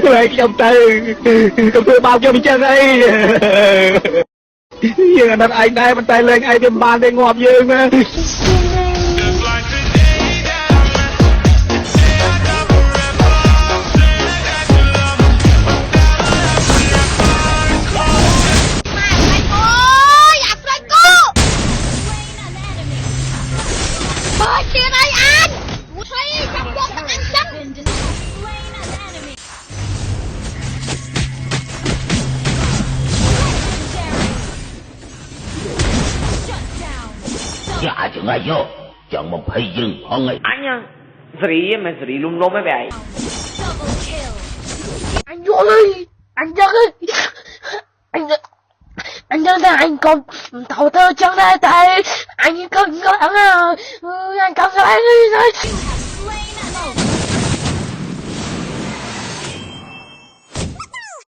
Mày trong tay Khôngធ្វើbao cho mình chân ấy យើងអាណិតឯងដែរប៉ុន្តែលេងឯងវាមិនបានទេងាប់យើងណា Dạ chừng ai vô chọn một hay dừng họ ngay anh nha Sri mà Sri lum lum mấy vậy anh vô đi anh chân đi anh chân ra anh còn tàu thơ chân ra tại anh cần có anh cần cái này